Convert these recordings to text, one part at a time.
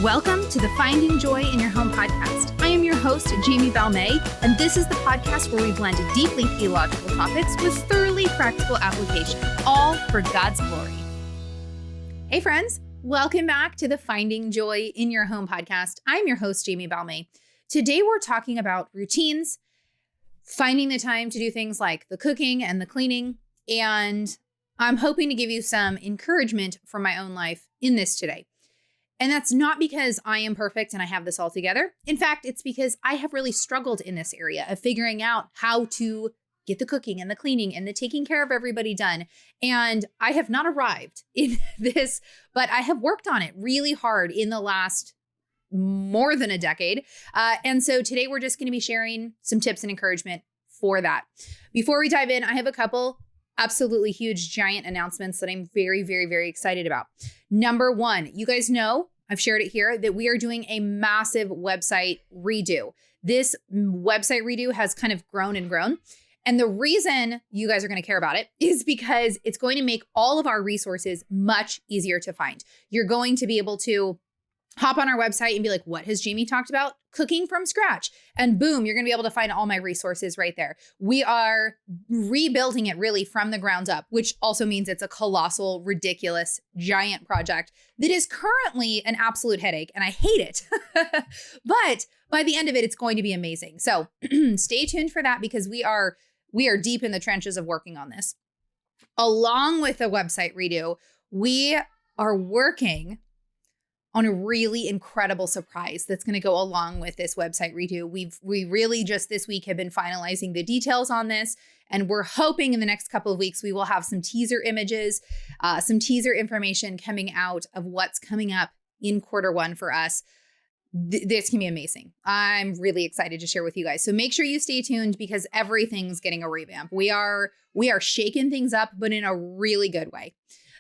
Welcome to the Finding Joy in Your Home podcast. I am your host, Jamie Balmain, and this is the podcast where we blend deeply theological topics with thoroughly practical application, all for God's glory. Hey friends, welcome back to the Finding Joy in Your Home podcast. I'm your host, Jamie Balmain. Today we're talking about routines, finding the time to do things like the cooking and the cleaning, and I'm hoping to give you some encouragement from my own life in this today. And that's not because I am perfect and I have this all together. In fact, it's because I have really struggled in this area of figuring out how to get the cooking and the cleaning and the taking care of everybody done. And I have not arrived in this, but I have worked on it really hard in the last more than a decade. And so today we're just going to be sharing some tips and encouragement for that. Before we dive in, I have a couple absolutely huge, giant announcements that I'm very, very, very excited about. Number one, you guys know, I've shared it here, that we are doing a massive website redo. This website redo has kind of grown and grown. And the reason you guys are going to care about it is because it's going to make all of our resources much easier to find. You're going to be able to hop on our website and be like, what has Jamie talked about? Cooking from scratch. And boom, you're going to be able to find all my resources right there. We are rebuilding it really from the ground up, which also means it's a colossal, ridiculous, giant project that is currently an absolute headache. And I hate it. But by the end of it, it's going to be amazing. So stay tuned for that because we are deep in the trenches of working on this. Along with the website redo, we are working on a really incredible surprise that's going to go along with this website redo. We really just this week have been finalizing the details on this, and we're hoping in the next couple of weeks we will have some teaser images, some teaser information coming out of what's coming up in quarter one for us. This can be amazing. I'm really excited to share with you guys. So make sure you stay tuned because everything's getting a revamp. We are shaking things up, but in a really good way.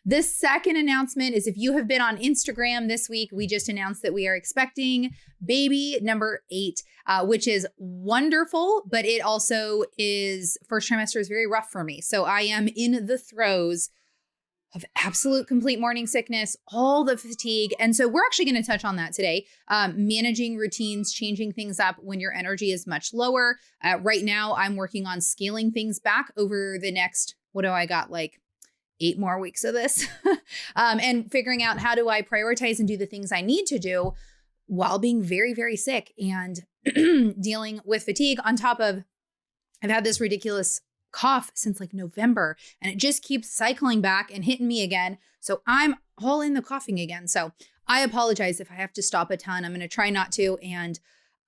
The second announcement is if you have been on Instagram this week, we just announced that we are expecting baby number 8, which is wonderful, but it also is first trimester is very rough for me. So I am in the throes of absolute complete morning sickness, all the fatigue. And so we're actually going to touch on that today. Managing routines, changing things up when your energy is much lower. Right now, I'm working on scaling things back over the next, 8 more weeks of this and figuring out how do I prioritize and do the things I need to do while being very, very sick and dealing with fatigue on top of I've had this ridiculous cough since like November and it just keeps cycling back and hitting me again. So I'm all in the coughing again. So I apologize if I have to stop a ton. I'm going to try not to. And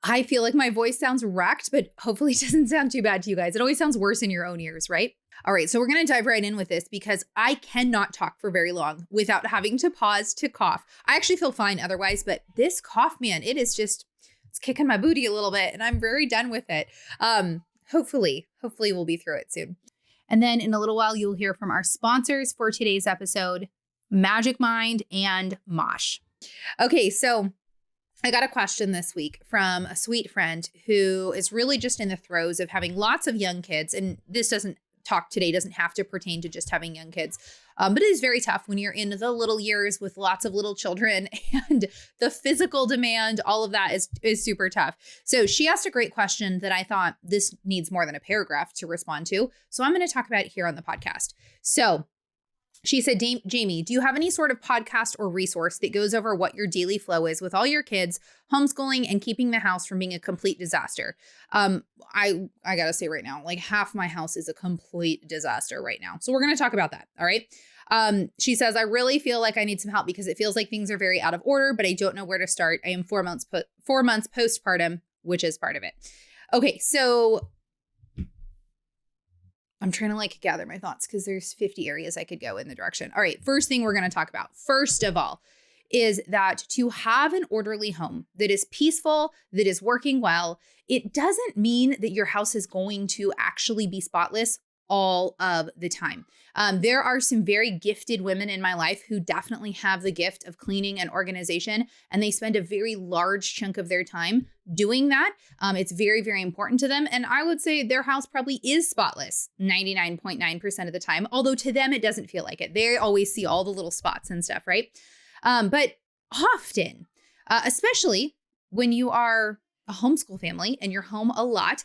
I feel like my voice sounds wrecked, but hopefully it doesn't sound too bad to you guys. It always sounds worse in your own ears, right? All right, so we're going to dive right in with this because I cannot talk for very long without having to pause to cough. I actually feel fine otherwise, but this cough, man, it's kicking my booty a little bit and I'm very done with it. Hopefully we'll be through it soon. And then in a little while, you'll hear from our sponsors for today's episode, Magic Mind and Mosh. Okay, so I got a question this week from a sweet friend who is really just in the throes of having lots of young kids. And this talk today doesn't have to pertain to just having young kids. But it is very tough when you're in the little years with lots of little children and the physical demand, all of that is super tough. So she asked a great question that I thought this needs more than a paragraph to respond to. So I'm going to talk about it here on the podcast. So she said, Jamie, do you have any sort of podcast or resource that goes over what your daily flow is with all your kids, homeschooling, and keeping the house from being a complete disaster? I got to say right now, like half my house is a complete disaster right now. So we're going to talk about that. All right. She says, I really feel like I need some help because it feels like things are very out of order, but I don't know where to start. I am 4 months postpartum, which is part of it. Okay. So I'm trying to gather my thoughts because there's 50 areas I could go in the direction. All right. First thing we're going to talk about, first of all, is that to have an orderly home that is peaceful, that is working well, it doesn't mean that your house is going to actually be spotless all of the time. There are some very gifted women in my life who definitely have the gift of cleaning and organization, and they spend a very large chunk of their time doing that. It's very, very important to them. And I would say their house probably is spotless 99.9% of the time, although to them, it doesn't feel like it. They always see all the little spots and stuff, right? But often especially when you are a homeschool family and you're home a lot.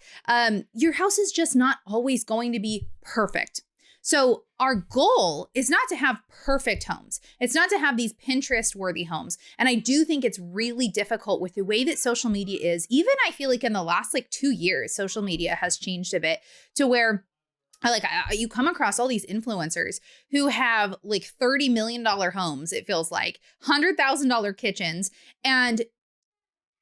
Your house is just not always going to be perfect. So our goal is not to have perfect homes. It's not to have these Pinterest-worthy homes. And I do think it's really difficult with the way that social media is. Even I feel like in the last 2 years, social media has changed a bit to where you come across all these influencers who have $30 million homes, it feels like, $100,000 kitchens, and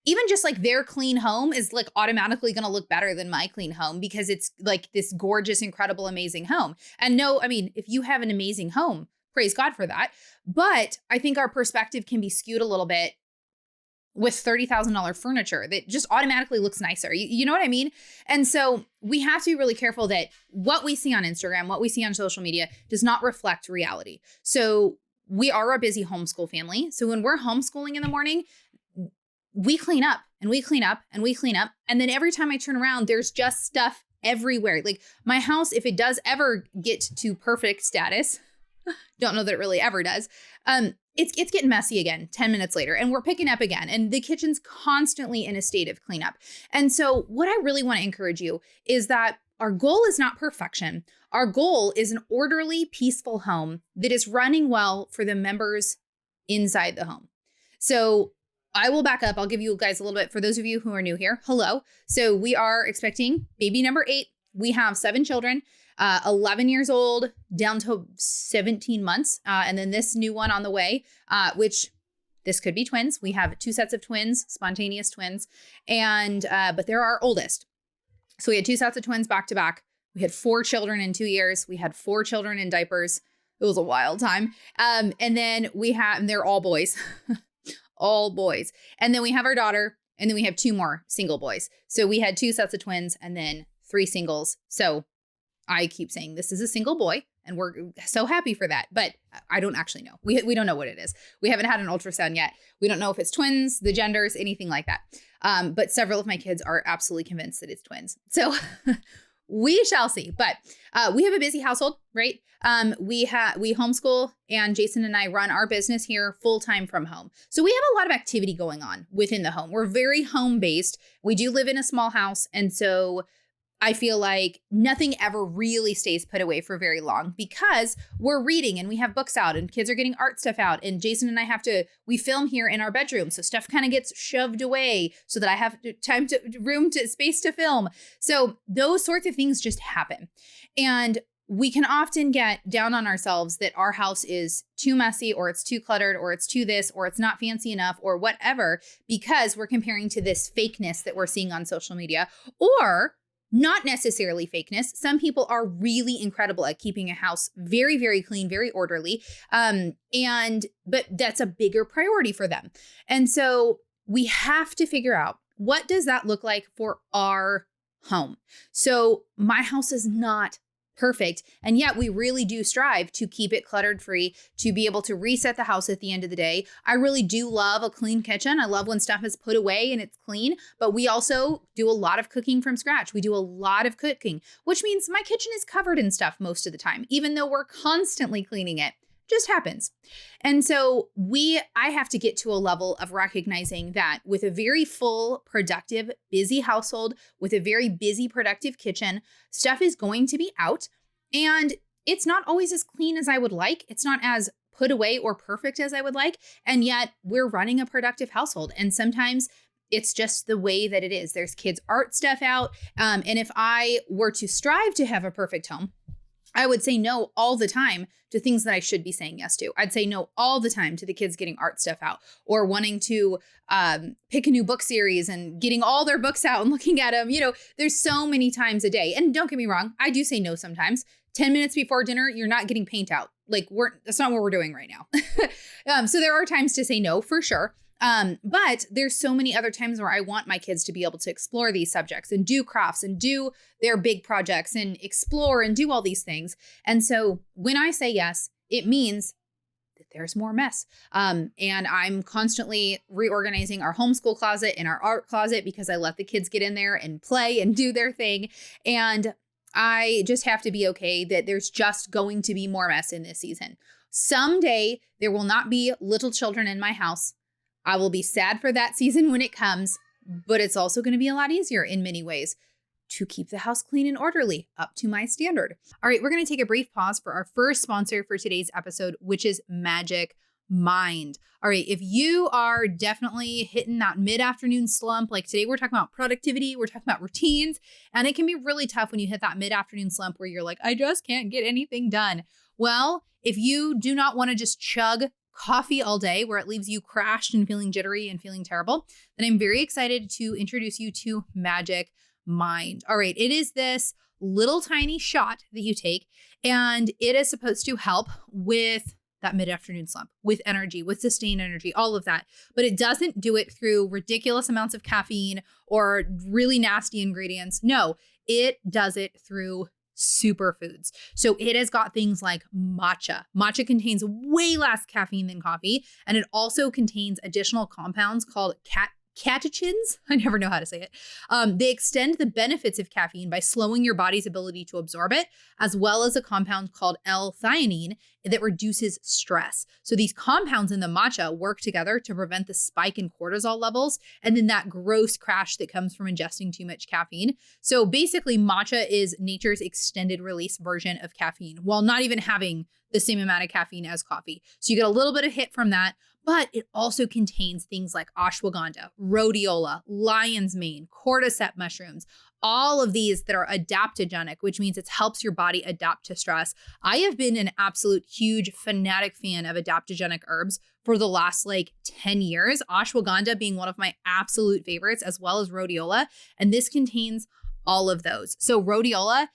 even just their clean home is automatically going to look better than my clean home because it's this gorgeous, incredible, amazing home. And no, I mean, if you have an amazing home, praise God for that. But I think our perspective can be skewed a little bit with $30,000 furniture that just automatically looks nicer. You know what I mean? And so we have to be really careful that what we see on Instagram, what we see on social media does not reflect reality. So we are a busy homeschool family. So when we're homeschooling in the morning, we clean up and we clean up and we clean up. And then every time I turn around, there's just stuff everywhere. My house, if it does ever get to perfect status, don't know that it really ever does. It's getting messy again 10 minutes later, and we're picking up again. And the kitchen's constantly in a state of cleanup. And so what I really want to encourage you is that our goal is not perfection. Our goal is an orderly, peaceful home that is running well for the members inside the home. So I will back up. I'll give you guys a little bit for those of you who are new here. Hello. So we are expecting baby number 8. We have 7 children, 11 years old down to 17 months. And then this new one on the way, which this could be twins. We have 2 sets of twins, spontaneous twins. And, but they're our oldest. So we had 2 sets of twins back to back. We had 4 children in 2 years. We had 4 children in diapers. It was a wild time. And then and they're all boys. All boys. And then we have our daughter, and then we have 2 more single boys. So we had 2 sets of twins and then 3 singles. So I keep saying this is a single boy, and we're so happy for that. But I don't actually know. We don't know what it is. We haven't had an ultrasound yet. We don't know if it's twins, the genders, anything like that. But several of my kids are absolutely convinced that it's twins. So we shall see. But we have a busy household, right? We homeschool, and Jason and I run our business here full time from home. So we have a lot of activity going on within the home. We're very home based. We do live in a small house. And so I feel like nothing ever really stays put away for very long because we're reading and we have books out and kids are getting art stuff out. And Jason and I we film here in our bedroom. So stuff kind of gets shoved away so that I have space to film. So those sorts of things just happen. And we can often get down on ourselves that our house is too messy, or it's too cluttered, or it's too this, or it's not fancy enough, or whatever, because we're comparing to this fakeness that we're seeing on social media, or not necessarily fakeness. Some people are really incredible at keeping a house very, very clean, very orderly. But that's a bigger priority for them. And so we have to figure out, what does that look like for our home? So my house is not perfect. And yet we really do strive to keep it cluttered free, to be able to reset the house at the end of the day. I really do love a clean kitchen. I love when stuff is put away and it's clean, but we also do a lot of cooking from scratch. We do a lot of cooking, which means my kitchen is covered in stuff most of the time, even though we're constantly cleaning it. Just happens. And so I have to get to a level of recognizing that with a very full, productive, busy household, with a very busy, productive kitchen, stuff is going to be out, and it's not always as clean as I would like. It's not as put away or perfect as I would like. And yet we're running a productive household. And sometimes it's just the way that it is. There's kids' art stuff out. And if I were to strive to have a perfect home, I would say no all the time to things that I should be saying yes to. I'd say no all the time to the kids getting art stuff out, or wanting to pick a new book series and getting all their books out and looking at them. There's so many times a day. And don't get me wrong, I do say no sometimes. 10 minutes before dinner, you're not getting paint out. That's not what we're doing right now. So there are times to say no for sure. But there's so many other times where I want my kids to be able to explore these subjects and do crafts and do their big projects and explore and do all these things. And so when I say yes, it means that there's more mess. And I'm constantly reorganizing our homeschool closet and our art closet because I let the kids get in there and play and do their thing. And I just have to be okay that there's just going to be more mess in this season. Someday there will not be little children in my house. I will be sad for that season when it comes, but it's also going to be a lot easier in many ways to keep the house clean and orderly up to my standard. All right, we're going to take a brief pause for our first sponsor for today's episode, which is Magic Mind. All right, if you are definitely hitting that mid-afternoon slump, like today we're talking about productivity, we're talking about routines, and it can be really tough when you hit that mid-afternoon slump where you're like, I just can't get anything done. Well, if you do not want to just chug coffee all day where it leaves you crashed and feeling jittery and feeling terrible, then I'm very excited to introduce you to Magic Mind. All right, it is this little tiny shot that you take, and it is supposed to help with that mid-afternoon slump, with energy, with sustained energy, all of that. But it doesn't do it through ridiculous amounts of caffeine or really nasty ingredients. No, it does it through superfoods. So it has got things like matcha. Matcha contains way less caffeine than coffee, and it also contains additional compounds called catechins. I never know how to say it. They extend the benefits of caffeine by slowing your body's ability to absorb it, as well as a compound called L-theanine that reduces stress. So these compounds in the matcha work together to prevent the spike in cortisol levels and then that gross crash that comes from ingesting too much caffeine. So basically, matcha is nature's extended release version of caffeine while not even having the same amount of caffeine as coffee. So you get a little bit of hit from that, but it also contains things like ashwagandha, rhodiola, lion's mane, cordyceps mushrooms, all of these that are adaptogenic, which means it helps your body adapt to stress. I have been an absolute huge fanatic fan of adaptogenic herbs for the last 10 years, ashwagandha being one of my absolute favorites, as well as rhodiola. And this contains all of those. So rhodiola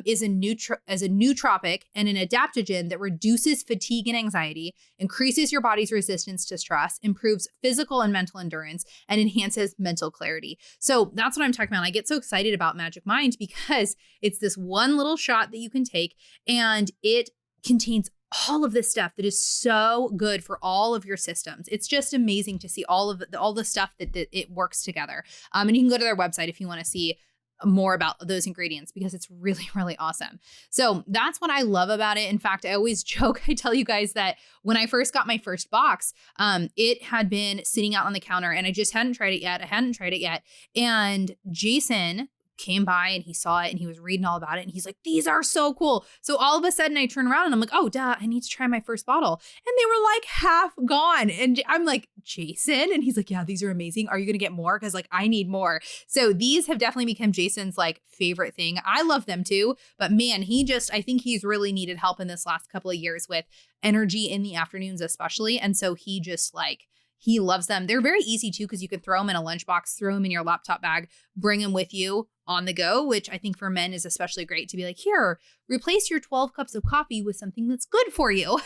is a nootropic and an adaptogen that reduces fatigue and anxiety, increases your body's resistance to stress, improves physical and mental endurance, and enhances mental clarity. So that's what I'm talking about. I get so excited about Magic Mind because it's this one little shot that you can take, and it contains all of this stuff that is so good for all of your systems. It's just amazing to see all the stuff that it works together. And you can go to their website if you want to see more about those ingredients because it's really, really awesome. So that's what I love about it. In fact, I always joke, I tell you guys that when I first got my first box, it had been sitting out on the counter and I just hadn't tried it yet. And Jason came by and he saw it and he was reading all about it and he's like, these are so cool. So all of a sudden I turn around and I'm like, oh, duh, I need to try my first bottle. And they were like half gone. And I'm like, Jason? And he's like, yeah, these are amazing. Are you going to get more? Because I need more. So these have definitely become Jason's favorite thing. I love them too. But man, I think he's really needed help in this last couple of years with energy in the afternoons, especially. And so he just he loves them. They're very easy too, because you can throw them in a lunchbox, throw them in your laptop bag, bring them with you on the go, which I think for men is especially great to be like, here, replace your 12 cups of coffee with something that's good for you.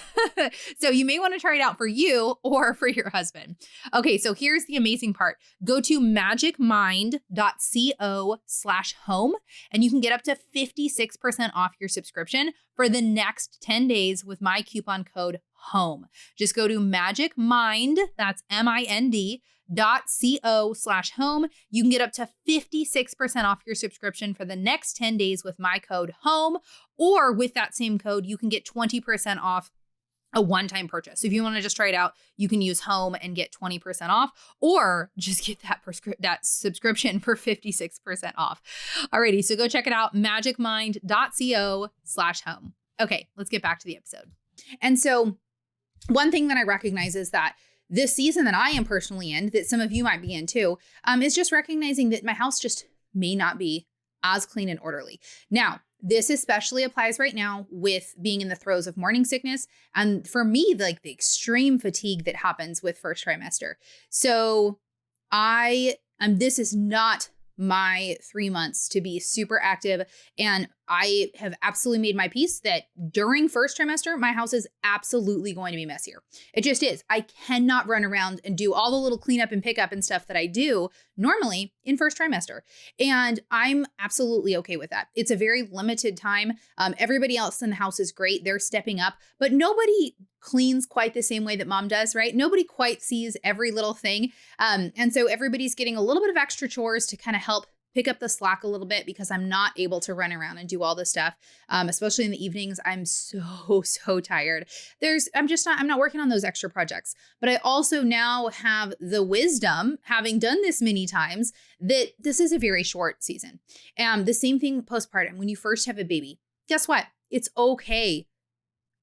So you may want to try it out for you or for your husband. Okay, so here's the amazing part. Go to magicmind.co/home and you can get up to 56% off your subscription for the next 10 days with my coupon code HOME. Just go to magicmind, that's MIND.co/home. You can get up to 56% off your subscription for the next 10 days with my code HOME, or with that same code, you can get 20% off a one-time purchase. So if you want to just try it out, you can use HOME and get 20% off, or just get that subscription for 56% off. Alrighty, so go check it out, magicmind.co/home. Okay, let's get back to the episode. And so one thing that I recognize is that this season that I am personally in, that some of you might be in too, is just recognizing that my house just may not be as clean and orderly. Now, this especially applies right now with being in the throes of morning sickness. And for me, the extreme fatigue that happens with first trimester. So this is not my 3 months to be super active. And I have absolutely made my peace that during first trimester, my house is absolutely going to be messier. It just is. I cannot run around and do all the little cleanup and pickup and stuff that I do normally in first trimester. And I'm absolutely okay with that. It's a very limited time. Everybody else in the house is great. They're stepping up, but nobody cleans quite the same way that mom does, right? Nobody quite sees every little thing. And so everybody's getting a little bit of extra chores to kind of help pick up the slack a little bit because I'm not able to run around and do all this stuff. Especially in the evenings, I'm so tired. I'm not working on those extra projects, but I also now have the wisdom, having done this many times, that this is a very short season. The same thing postpartum. When you first have a baby, guess what? It's okay.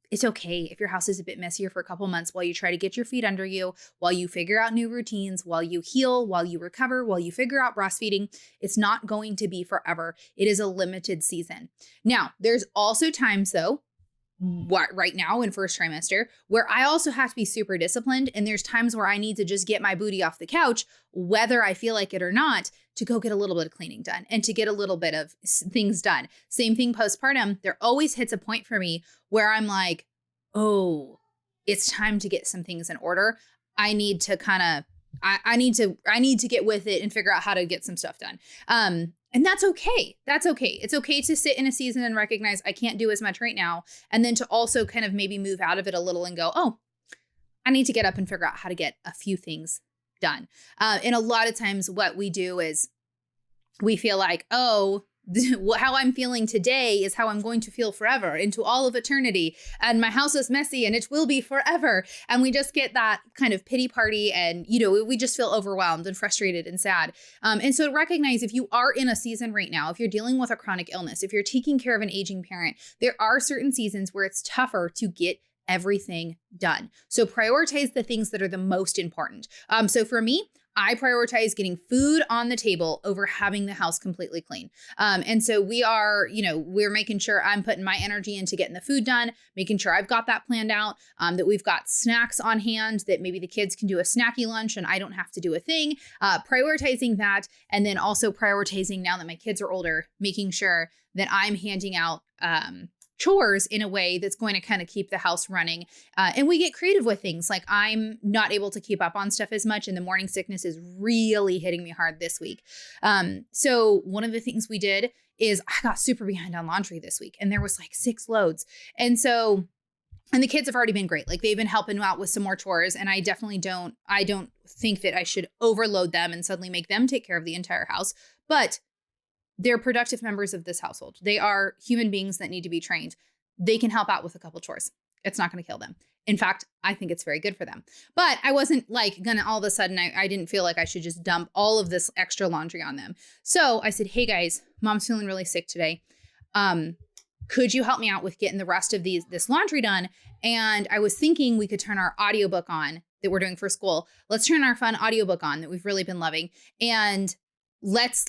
It's okay if your house is a bit messier for a couple months while you try to get your feet under you, while you figure out new routines, while you heal, while you recover, while you figure out breastfeeding. It's not going to be forever. It is a limited season. Now, there's also times though, right now in first trimester, where I also have to be super disciplined. And there's times where I need to just get my booty off the couch, whether I feel like it or not, to go get a little bit of cleaning done and to get a little bit of things done. Same thing postpartum. There always hits a point for me where I'm like, oh, it's time to get some things in order. I need to I need to get with it and figure out how to get some stuff done. And that's okay. That's okay. It's okay to sit in a season and recognize I can't do as much right now. And then to also kind of maybe move out of it a little and go, oh, I need to get up and figure out how to get a few things done. And a lot of times what we do is we feel like, oh, how I'm feeling today is how I'm going to feel forever into all of eternity. And my house is messy and it will be forever. And we just get that kind of pity party and, we just feel overwhelmed and frustrated and sad. And so recognize if you are in a season right now, if you're dealing with a chronic illness, if you're taking care of an aging parent, there are certain seasons where it's tougher to get everything done. So prioritize the things that are the most important. So for me, I prioritize getting food on the table over having the house completely clean. And so we're making sure I'm putting my energy into getting the food done, making sure I've got that planned out, that we've got snacks on hand, that maybe the kids can do a snacky lunch and I don't have to do a thing, prioritizing that. And then also prioritizing, now that my kids are older, making sure that I'm handing out, chores in a way that's going to kind of keep the house running. And we get creative with things. Like I'm not able to keep up on stuff as much, and the morning sickness is really hitting me hard this week. So one of the things we did is I got super behind on laundry this week, and there was like 6 loads. And the kids have already been great. Like they've been helping out with some more chores. And I definitely don't think that I should overload them and suddenly make them take care of the entire house. But they're productive members of this household. They are human beings that need to be trained. They can help out with a couple chores. It's not going to kill them. In fact, I think it's very good for them. But I wasn't like gonna all of a sudden, I didn't feel like I should just dump all of this extra laundry on them. So I said, hey guys, mom's feeling really sick today. Could you help me out with getting the rest of this laundry done? And I was thinking we could turn our audiobook on that we're doing for school. Let's turn our fun audiobook on that we've really been loving. And let's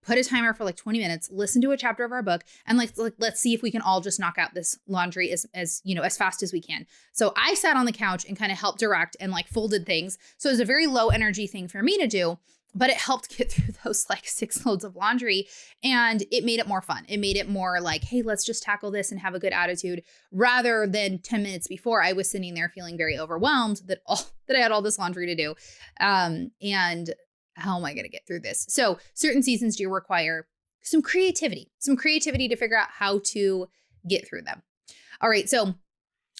put a timer for 20 minutes, listen to a chapter of our book, and let's see if we can all just knock out this laundry as fast as we can. So I sat on the couch and kind of helped direct and folded things. So it was a very low energy thing for me to do, but it helped get through those 6 loads of laundry, and it made it more fun. It made it more hey, let's just tackle this and have a good attitude, rather than 10 minutes before I was sitting there feeling very overwhelmed that I had all this laundry to do. And how am I going to get through this? So certain seasons do require some creativity to figure out how to get through them. All right. So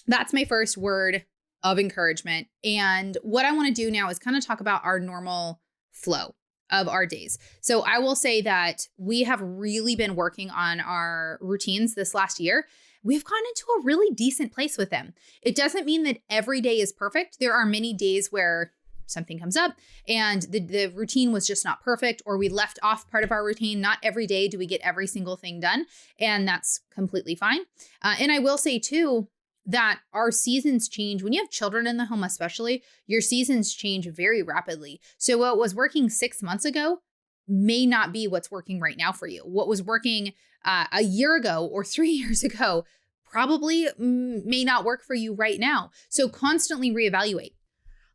that's my first word of encouragement. And what I want to do now is kind of talk about our normal flow of our days. So I will say that we have really been working on our routines this last year. We've gone into a really decent place with them. It doesn't mean that every day is perfect. There are many days where something comes up and the routine was just not perfect, or we left off part of our routine. Not every day do we get every single thing done, and that's completely fine. And I will say too, that our seasons change. When you have children in the home, especially, your seasons change very rapidly. So what was working 6 months ago may not be what's working right now for you. What was working a year ago or 3 years ago probably may not work for you right now. So constantly reevaluate.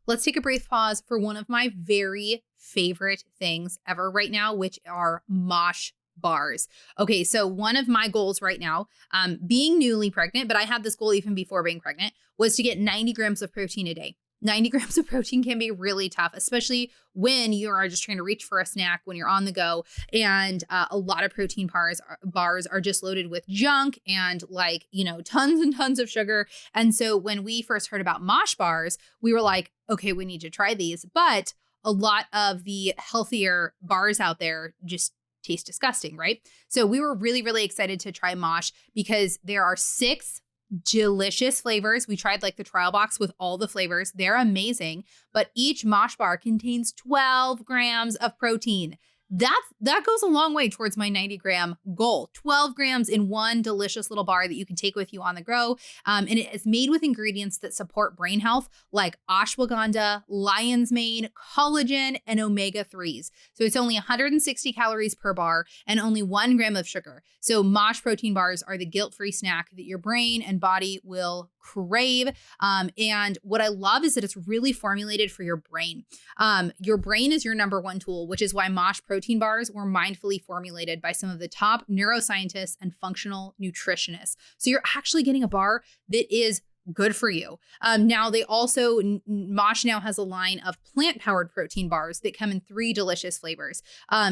Let's take a brief pause for one of my very favorite things ever right now, which are Mosh bars. Okay, so one of my goals right now, being newly pregnant, but I had this goal even before being pregnant, was to get 90 grams of protein a day. 90 grams of protein can be really tough, especially when you are just trying to reach for a snack when you're on the go. And a lot of protein bars are just loaded with junk and tons and tons of sugar. And so when we first heard about Mosh bars, we were like, okay, we need to try these. But a lot of the healthier bars out there just taste disgusting, right? So we were really, really excited to try Mosh because there are 6 delicious flavors. We tried like the trial box with all the flavors. They're amazing, but each Mosh bar contains 12 grams of protein. That goes a long way towards my 90-gram goal. 12 grams in one delicious little bar that you can take with you on the go. And it is made with ingredients that support brain health like ashwagandha, lion's mane, collagen, and omega-3s. So it's only 160 calories per bar and only 1 gram of sugar. So Mosh protein bars are the guilt-free snack that your brain and body will crave. And what I love is that it's really formulated for your brain. Your brain is your number one tool, which is why Mosh protein bars were mindfully formulated by some of the top neuroscientists and functional nutritionists. So you're actually getting a bar that is good for you. Now they also, Mosh now has a line of plant-powered protein bars that come in 3 delicious flavors.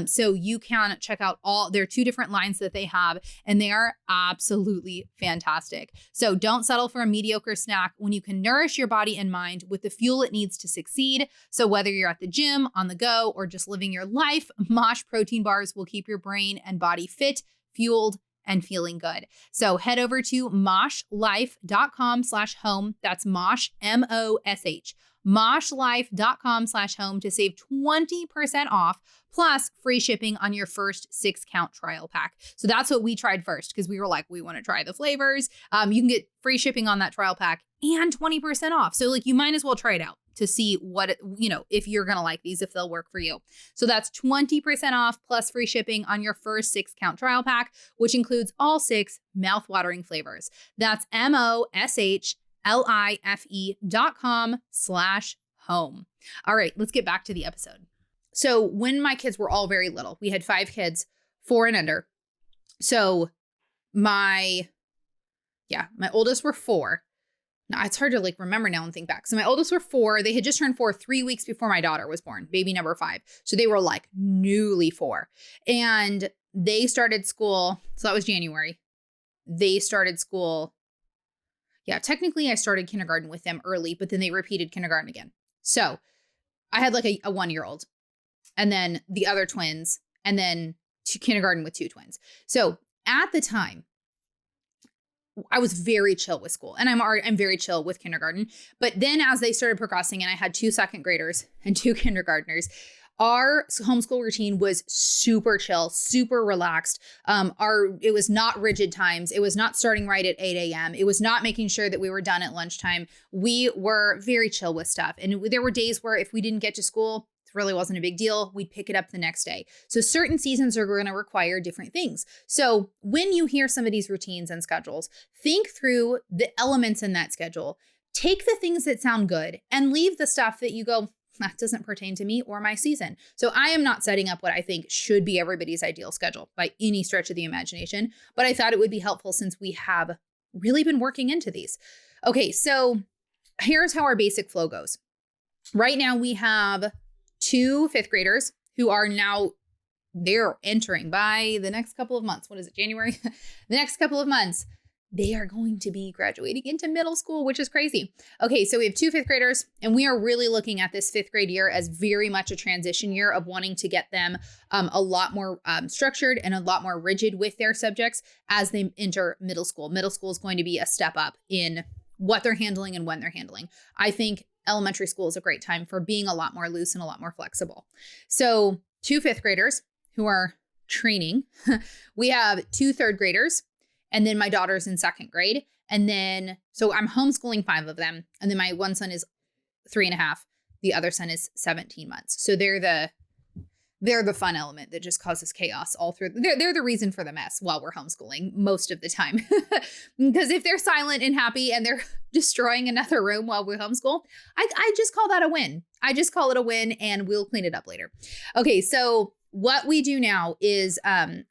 So you can check out there are 2 different lines that they have, and they are absolutely fantastic. So don't settle for a mediocre snack when you can nourish your body and mind with the fuel it needs to succeed. So whether you're at the gym, on the go, or just living your life, Mosh protein bars will keep your brain and body fit, fueled, and feeling good. So head over to moshlife.com/home. That's Mosh, MOSH. moshlife.com/home to save 20% off plus free shipping on your first 6-count trial pack. So that's what we tried first because we were like, we want to try the flavors. You can get free shipping on that trial pack and 20% off. So like you might as well try it out to see what, if you're going to like these, if they'll work for you. So that's 20% off plus free shipping on your first 6-count trial pack, which includes all 6 mouthwatering flavors. That's moshlife.com/home. All right, let's get back to the episode. So when my kids were all very little, we had 5 kids, 4 and under. So my oldest were 4. Now, it's hard to remember now and think back. So my oldest were 4. They had just turned 4 3 weeks before my daughter was born, baby number 5. So they were newly 4. And they started school. So that was January. They started school. Yeah, technically I started kindergarten with them early, but then they repeated kindergarten again. So I had a 1-year-old and then the other twins and then kindergarten with 2 twins. So at the time, I was very chill with school, and I'm very chill with kindergarten. But then as they started progressing and I had 2 second graders and 2 kindergartners, our homeschool routine was super chill, super relaxed. It was not rigid times. It was not starting right at 8 a.m. It was not making sure that we were done at lunchtime. We were very chill with stuff. And there were days where if we didn't get to school, it really wasn't a big deal. We'd pick it up the next day. So certain seasons are going to require different things. So when you hear some of these routines and schedules, think through the elements in that schedule. Take the things that sound good and leave the stuff that you go, that doesn't pertain to me or my season. So I am not setting up what I think should be everybody's ideal schedule by any stretch of the imagination, but I thought it would be helpful since we have really been working into these. Okay, so here's how our basic flow goes. Right now we have 2 5th graders who are now, they're entering by the next couple of months. What is it, January? The next couple of months, they are going to be graduating into middle school, which is crazy. Okay, so we have 2 5th graders, and we are really looking at this 5th grade year as very much a transition year of wanting to get them a lot more structured and a lot more rigid with their subjects as they enter middle school. Middle school is going to be a step up in what they're handling and when they're handling. I think elementary school is a great time for being a lot more loose and a lot more flexible. So 2 5th graders who are training. We have 2 3rd graders, and then my daughter's in 2nd grade. And then, so I'm homeschooling 5 of them. And then my one son is 3.5. The other son is 17 months. So they're the fun element that just causes chaos all through. They're the reason for the mess while we're homeschooling most of the time. Because if they're silent and happy and they're destroying another room while we homeschool, I just call that a win. I just call it a win and we'll clean it up later. Okay, so what we do now is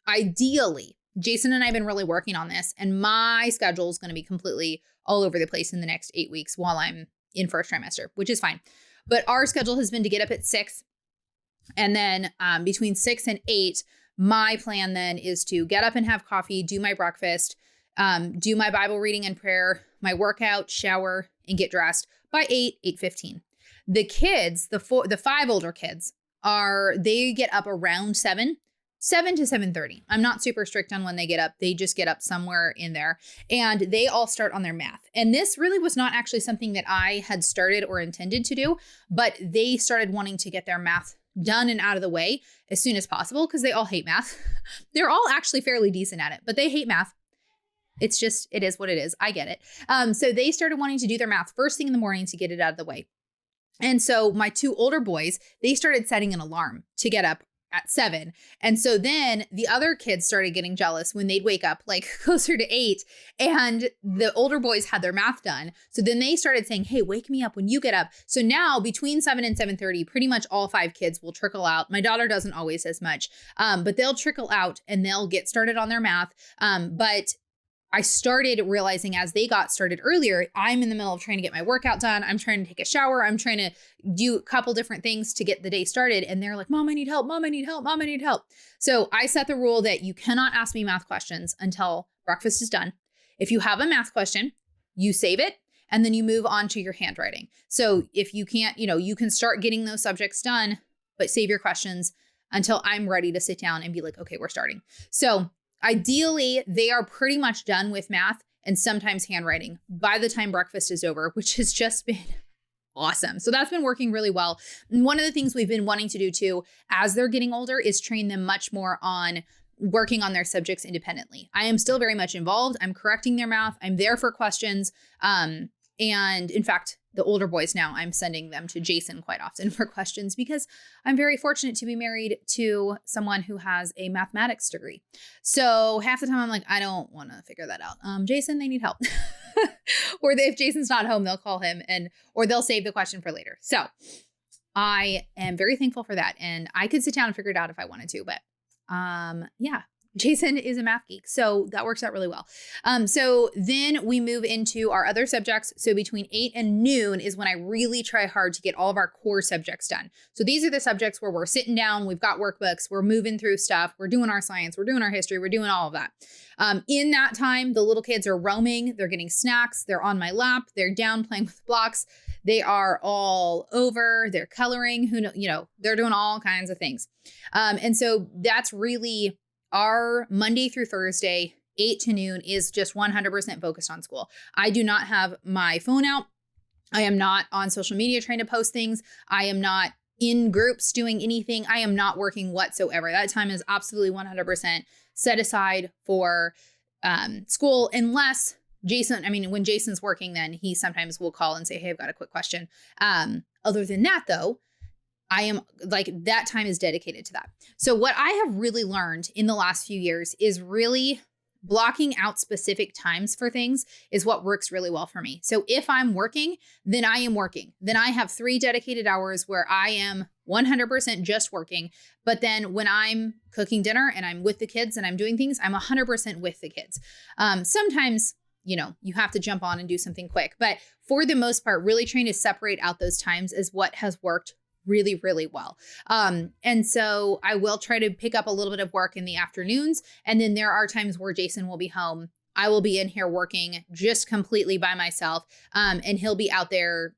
ideally, Jason and I have been really working on this, and my schedule is going to be completely all over the place in the next 8 weeks while I'm in first trimester, which is fine. But our schedule has been to get up at 6. And then between 6 and 8, my plan then is to get up and have coffee, do my breakfast, do my Bible reading and prayer, my workout, shower, and get dressed by 8:15. The kids, the 5 older kids, they get up around 7. 7 to 7:30. I'm not super strict on when they get up. They just get up somewhere in there, and they all start on their math. And this really was not actually something that I had started or intended to do, but they started wanting to get their math done and out of the way as soon as possible because they all hate math. They're all actually fairly decent at it, but they hate math. It's just, it is what it is. I get it. So they started wanting to do their math first thing in the morning to get it out of the way. And so my 2 older boys, they started setting an alarm to get up at 7. And so then the other kids started getting jealous when they'd wake up like closer to 8 and the older boys had their math done. So then they started saying, hey, wake me up when you get up. So now between 7 and 7:30, pretty much all 5 kids will trickle out. My daughter doesn't always as much, but they'll trickle out and they'll get started on their math. But I started realizing as they got started earlier, I'm in the middle of trying to get my workout done. I'm trying to take a shower. I'm trying to do a couple different things to get the day started. And they're like, Mom, I need help. Mom, I need help. Mom, I need help. So I set the rule that you cannot ask me math questions until breakfast is done. If you have a math question, you save it and then you move on to your handwriting. So if you can't, you can start getting those subjects done, but save your questions until I'm ready to sit down and be like, okay, we're starting. So ideally, they are pretty much done with math and sometimes handwriting by the time breakfast is over, which has just been awesome. So that's been working really well. And one of the things we've been wanting to do too, as they're getting older, is train them much more on working on their subjects independently. I am still very much involved. I'm correcting their math. I'm there for questions. And in fact, the older boys now, I'm sending them to Jason quite often for questions because I'm very fortunate to be married to someone who has a mathematics degree. So half the time I'm like, I don't want to figure that out. Jason, they need help. Or if Jason's not home, they'll call him or they'll save the question for later. So I am very thankful for that. And I could sit down and figure it out if I wanted to, but yeah. Jason is a math geek, so that works out really well. So then we move into our other subjects. So between 8 and noon is when I really try hard to get all of our core subjects done. So these are the subjects where we're sitting down, we've got workbooks, we're moving through stuff, we're doing our science, we're doing our history, we're doing all of that. In that time, the little kids are roaming, they're getting snacks, they're on my lap, they're down playing with blocks, they are all over, they're coloring, they're doing all kinds of things. And so that's really our Monday through Thursday, 8 to noon is just 100% focused on school. I do not have my phone out. I am not on social media trying to post things. I am not in groups doing anything. I am not working whatsoever. That time is absolutely 100% set aside for school unless when Jason's working, then he sometimes will call and say, hey, I've got a quick question. Other than that, though, I am like, that time is dedicated to that. So what I have really learned in the last few years is really blocking out specific times for things is what works really well for me. So if I'm working, then I am working. Then I have 3 dedicated hours where I am 100% just working. But then when I'm cooking dinner and I'm with the kids and I'm doing things, I'm 100% with the kids. Sometimes, you have to jump on and do something quick. But for the most part, really trying to separate out those times is what has worked really, really well. And so I will try to pick up a little bit of work in the afternoons. And then there are times where Jason will be home. I will be in here working just completely by myself. And he'll be out there,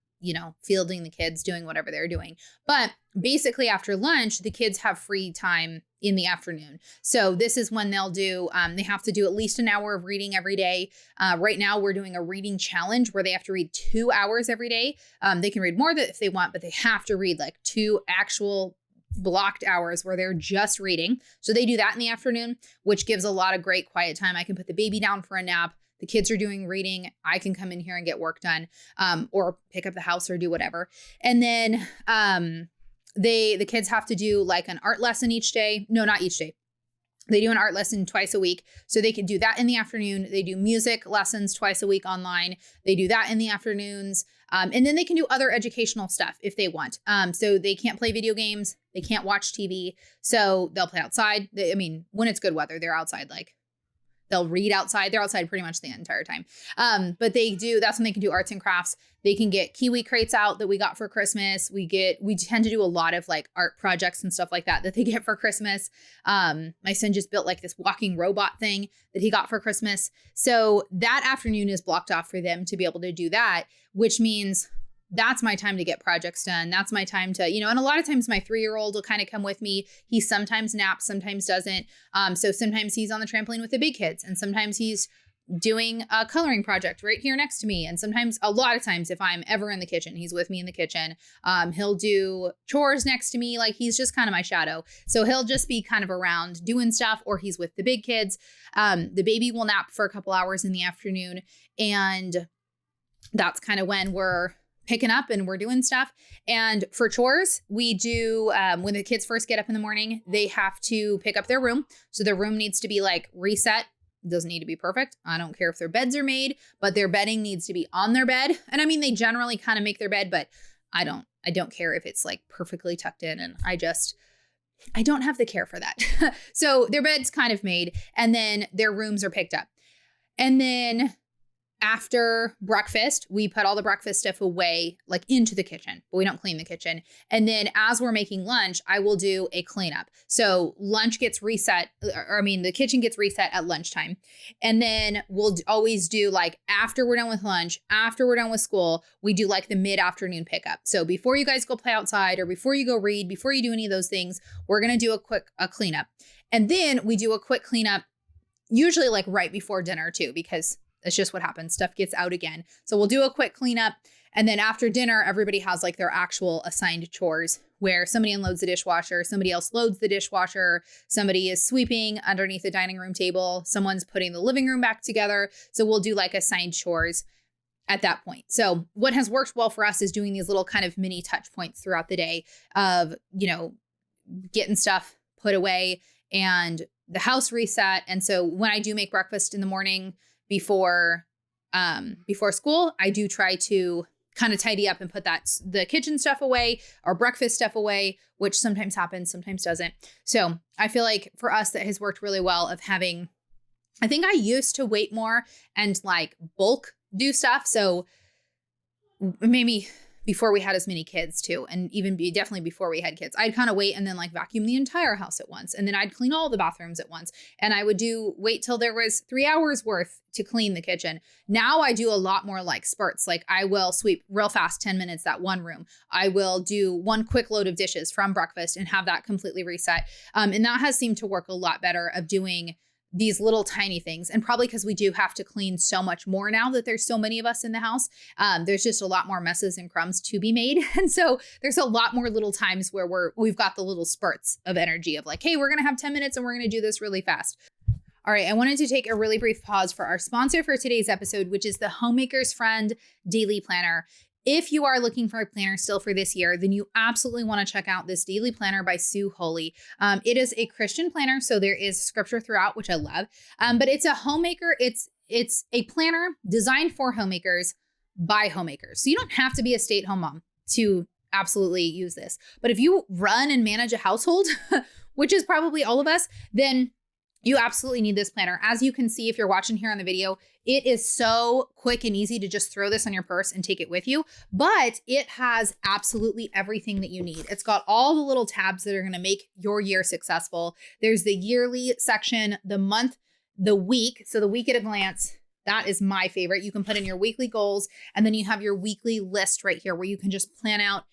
fielding the kids, doing whatever they're doing. But basically after lunch, the kids have free time in the afternoon. So this is when they'll do, they have to do at least an hour of reading every day. Right now we're doing a reading challenge where they have to read 2 hours every day. They can read more if they want, but they have to read like 2 actual blocked hours where they're just reading. So they do that in the afternoon, which gives a lot of great quiet time. I can put the baby down for a nap. The kids are doing reading. I can come in here and get work done, or pick up the house or do whatever. And then, the kids have to do like an art lesson each day. No, not each day. They do an art lesson twice a week. So they can do that in the afternoon. They do music lessons twice a week online. They do that in the afternoons. And then they can do other educational stuff if they want. So they can't play video games. They can't watch TV. So they'll play outside. When it's good weather, they're outside, they'll read outside. They're outside pretty much the entire time. But that's when they can do arts and crafts. They can get Kiwi crates out that we got for Christmas. We tend to do a lot of art projects and stuff like that they get for Christmas. My son just built this walking robot thing that he got for Christmas. So that afternoon is blocked off for them to be able to do that, which means that's my time to get projects done. That's my time to, and a lot of times my 3-year-old will kind of come with me. He sometimes naps, sometimes doesn't. So sometimes he's on the trampoline with the big kids, and sometimes he's doing a coloring project right here next to me. And sometimes, a lot of times, if I'm ever in the kitchen, he's with me in the kitchen. He'll do chores next to me. Like, he's just kind of my shadow. So he'll just be kind of around doing stuff, or he's with the big kids. The baby will nap for a couple hours in the afternoon. And that's kind of when we're picking up and we're doing stuff. And for chores, we do, when the kids first get up in the morning, they have to pick up their room. So their room needs to be like reset. Doesn't need to be perfect. I don't care if their beds are made, but their bedding needs to be on their bed. And I mean, they generally kind of make their bed, but I don't care if it's like perfectly tucked in. And I don't have the care for that. So their bed's kind of made, and then their rooms are picked up. And then after breakfast, we put all the breakfast stuff away, like into the kitchen, but we don't clean the kitchen. And then as we're making lunch, I will do a cleanup. So lunch gets reset, the kitchen gets reset at lunchtime. And then we'll always do, like, after we're done with lunch, after we're done with school, we do like the mid-afternoon pickup. So before you guys go play outside, or before you go read, before you do any of those things, we're going to do a cleanup. And then we do a quick cleanup, usually like right before dinner too, because it's just what happens. Stuff gets out again. So we'll do a quick cleanup. And then after dinner, everybody has like their actual assigned chores, where somebody unloads the dishwasher, somebody else loads the dishwasher, somebody is sweeping underneath the dining room table, someone's putting the living room back together. So we'll do like assigned chores at that point. So what has worked well for us is doing these little kind of mini touch points throughout the day of, getting stuff put away and the house reset. And so when I do make breakfast in the morning, before school, I do try to kind of tidy up and put the kitchen stuff away, or breakfast stuff away, which sometimes happens, sometimes doesn't. So I feel like for us, that has worked really well, of having, I think I used to wait more and like bulk do stuff. So maybe before we had as many kids too, and definitely before we had kids, I'd kind of wait and then like vacuum the entire house at once. And then I'd clean all the bathrooms at once. And I would wait till there was 3 hours worth to clean the kitchen. Now I do a lot more like spurts. Like, I will sweep real fast, 10 minutes, that one room. I will do one quick load of dishes from breakfast and have that completely reset. And that has seemed to work a lot better, of doing these little tiny things. And probably because we do have to clean so much more now that there's so many of us in the house. There's just a lot more messes and crumbs to be made. And so there's a lot more little times where we've got the little spurts of energy of like, hey, we're going to have 10 minutes and we're going to do this really fast. All right, I wanted to take a really brief pause for our sponsor for today's episode, which is the Homemakers Friend Daily Planner. If you are looking for a planner still for this year, then you absolutely want to check out this daily planner by Sue Holy. It is a Christian planner, so there is scripture throughout, which I love. But it's a homemaker. It's a planner designed for homemakers by homemakers. So you don't have to be a stay-at-home mom to absolutely use this. But if you run and manage a household, which is probably all of us, then you absolutely need this planner. As you can see, if you're watching here on the video, it is so quick and easy to just throw this on your purse and take it with you, but it has absolutely everything that you need. It's got all the little tabs that are going to make your year successful. There's the yearly section, the month, the week. So the week at a glance, that is my favorite. You can put in your weekly goals, and then you have your weekly list right here where you can just plan out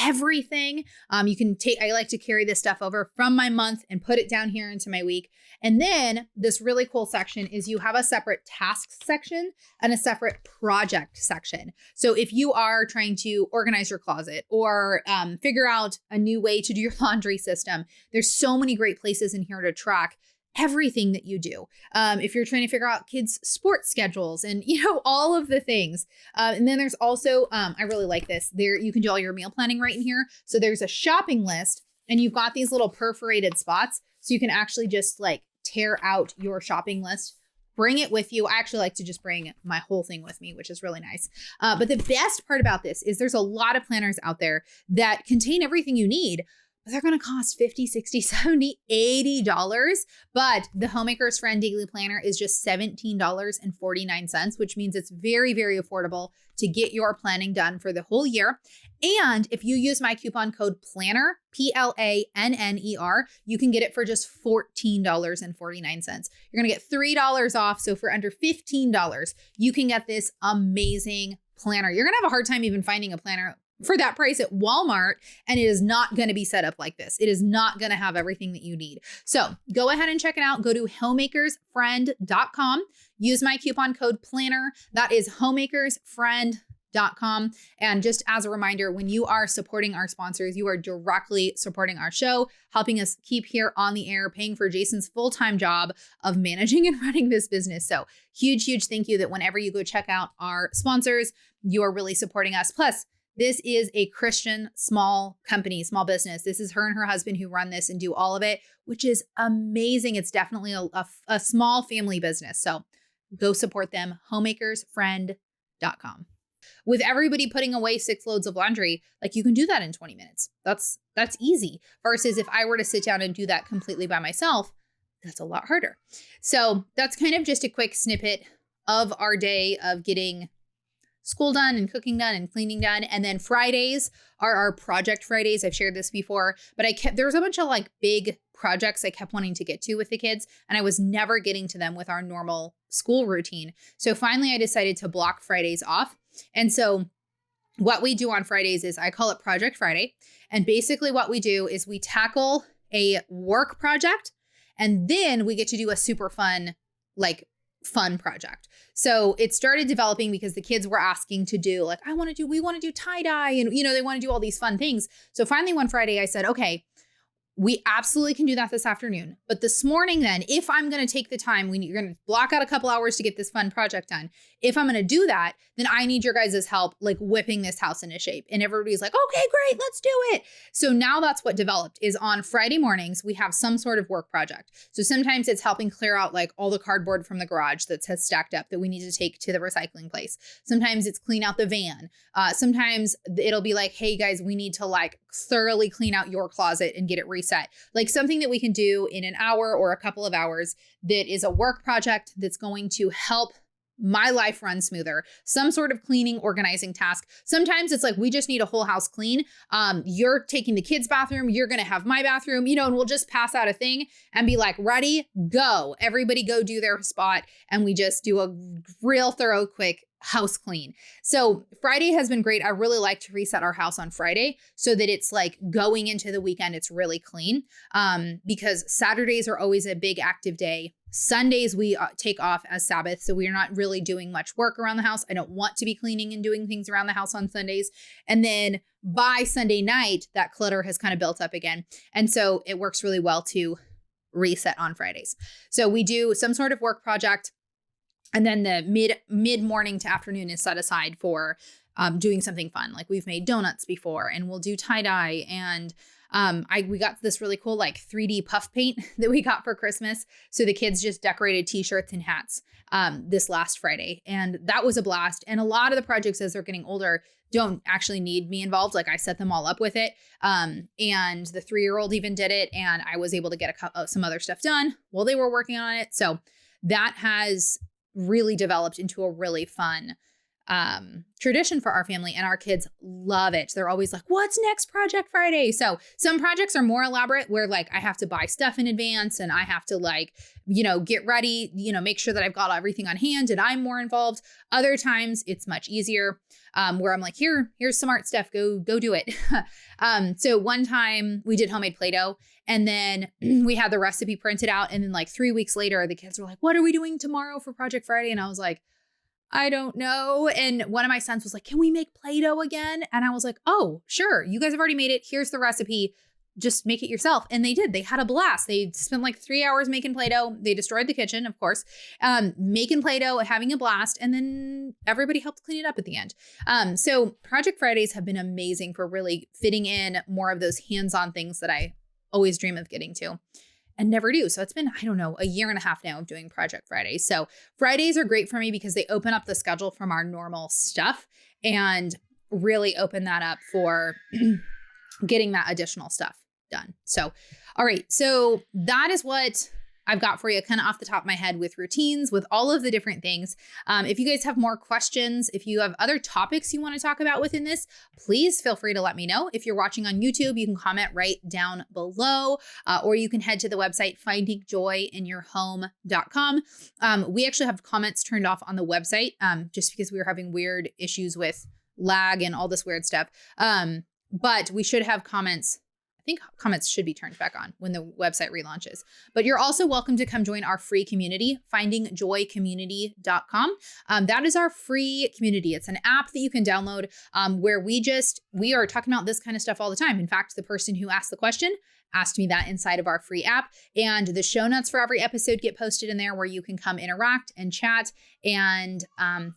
everything. You can I like to carry this stuff over from my month and put it down here into my week. And then this really cool section is you have a separate tasks section and a separate project section. So if you are trying to organize your closet or figure out a new way to do your laundry system, there's so many great places in here to track everything that you do. If you're trying to figure out kids' sports schedules and, all of the things. And then there's also, I really like this, there you can do all your meal planning right in here. So there's a shopping list, and you've got these little perforated spots. So you can actually just like tear out your shopping list, bring it with you. I actually like to just bring my whole thing with me, which is really nice. But the best part about this is there's a lot of planners out there that contain everything you need. They're going to cost $50, $60, $70, $80. But the Homemakers Friend Daily Planner is just $17.49, which means it's very, very affordable to get your planning done for the whole year. And if you use my coupon code PLANNER, PLANNER, you can get it for just $14.49. You're going to get $3 off. So for under $15, you can get this amazing planner. You're going to have a hard time even finding a planner for that price at Walmart, and it is not going to be set up like this. It is not going to have everything that you need. So go ahead and check it out. Go to homemakersfriend.com. Use my coupon code PLANNER. That is homemakersfriend.com. And just as a reminder, when you are supporting our sponsors, you are directly supporting our show, helping us keep here on the air, paying for Jason's full-time job of managing and running this business. So huge thank you that whenever you go check out our sponsors, you are really supporting us. Plus, this is a Christian small company, small business. This is her and her husband who run this and do all of it, which is amazing. It's definitely a small family business. So go support them, homemakersfriend.com. With everybody putting away 6 loads of laundry, like you can do that in 20 minutes. That's easy. Versus if I were to sit down and do that completely by myself, that's a lot harder. So that's kind of just a quick snippet of our day of getting school done and cooking done and cleaning done. And then Fridays are our project Fridays. I've shared this before, but there was a bunch of like big projects I kept wanting to get to with the kids, and I was never getting to them with our normal school routine. So finally I decided to block Fridays off. And so what we do on Fridays is I call it Project Friday. And basically what we do is we tackle a work project, and then we get to do a super fun project. So it started developing because the kids were asking to do we want to do tie-dye, and they want to do all these fun things. So finally one Friday I said, okay, we absolutely can do that this afternoon. But this morning then, if I'm going to take the time, you're going to block out a couple hours to get this fun project done. If I'm going to do that, then I need your guys' help, whipping this house into shape. And everybody's like, okay, great, let's do it. So now that's what developed is on Friday mornings, we have some sort of work project. So sometimes it's helping clear out all the cardboard from the garage that has stacked up that we need to take to the recycling place. Sometimes it's clean out the van. Sometimes it'll be like, hey guys, we need to thoroughly clean out your closet and get it reset. Something that we can do in an hour or a couple of hours that is a work project that's going to help my life run smoother, some sort of cleaning, organizing task. Sometimes it's we just need a whole house clean. You're taking the kids' bathroom, you're going to have my bathroom, and we'll just pass out a thing and be like, ready, go. Everybody go do their spot. And we just do a real thorough, quick house clean. So Friday has been great. I really like to reset our house on Friday so that it's going into the weekend, it's really clean. Because Saturdays are always a big active day. Sundays we take off as Sabbath, so we're not really doing much work around the house. I don't want to be cleaning and doing things around the house on Sundays. And then by Sunday night, that clutter has kind of built up again. And so it works really well to reset on Fridays. So we do some sort of work project, and then the mid morning to afternoon is set aside for doing something fun. We've made donuts before, and we'll do tie-dye, and we got this really cool 3D puff paint that we got for Christmas. So the kids just decorated t-shirts and hats this last Friday. And that was a blast. And a lot of the projects as they're getting older don't actually need me involved. I set them all up with it. And the 3-year-old even did it. And I was able to get some other stuff done while they were working on it. So that has really developed into a really fun tradition for our family, and our kids love it. They're always like, what's next Project Friday? So some projects are more elaborate where I have to buy stuff in advance, and I have to get ready, make sure that I've got everything on hand and I'm more involved. Other times it's much easier, where I'm here's some art stuff, go do it. So one time we did homemade Play-Doh, and then we had the recipe printed out, and then 3 weeks later, the kids were like, what are we doing tomorrow for Project Friday? And I was like, I don't know. And one of my sons was like, can we make Play-Doh again? And I was like, oh, sure. You guys have already made it. Here's the recipe. Just make it yourself. And they did. They had a blast. They spent 3 hours making Play-Doh. They destroyed the kitchen, of course, making Play-Doh, having a blast. And then everybody helped clean it up at the end. So Project Fridays have been amazing for really fitting in more of those hands-on things that I always dream of getting to and never do. So it's been, I don't know, a year and a half now of doing Project Fridays. So Fridays are great for me because they open up the schedule from our normal stuff and really open that up for getting that additional stuff done. So, all right. So that is what I've got for you kind of off the top of my head with routines, with all of the different things. If you guys have more questions, if you have other topics you want to talk about within this, please feel free to let me know. If you're watching on YouTube, you can comment right down below, or you can head to the website findingjoyinyourhome.com. We actually have comments turned off on the website just because we were having weird issues with lag and all this weird stuff. But we should have comments. I think comments should be turned back on when the website relaunches. But you're also welcome to come join our free community, findingjoycommunity.com. That is our free community. It's an app that you can download where we are talking about this kind of stuff all the time. In fact, the person who asked the question asked me that inside of our free app, and the show notes for every episode get posted in there where you can come interact and chat and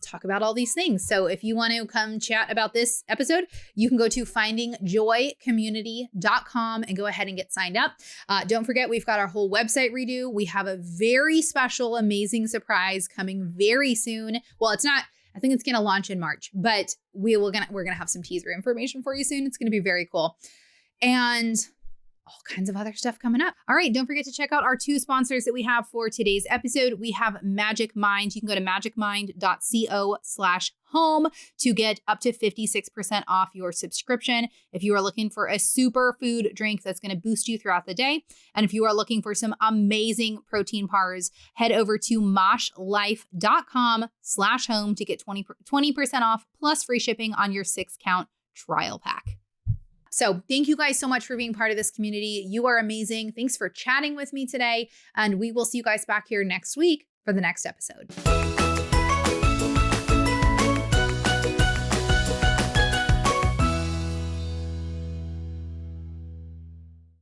talk about all these things. So if you want to come chat about this episode, you can go to findingjoycommunity.com and go ahead and get signed up. Don't forget, we've got our whole website redo. We have a very special, amazing surprise coming very soon. Well, it's not, I think it's going to launch in March, but we're going to have some teaser information for you soon. It's going to be very cool. And all kinds of other stuff coming up. All right, don't forget to check out our 2 sponsors that we have for today's episode. We have Magic Mind. You can go to magicmind.co/home to get up to 56% off your subscription if you are looking for a super food drink that's going to boost you throughout the day. And if you are looking for some amazing protein bars, head over to moshlife.com/home to get 20% off plus free shipping on your 6-count trial pack. So thank you guys so much for being part of this community. You are amazing. Thanks for chatting with me today. And we will see you guys back here next week for the next episode.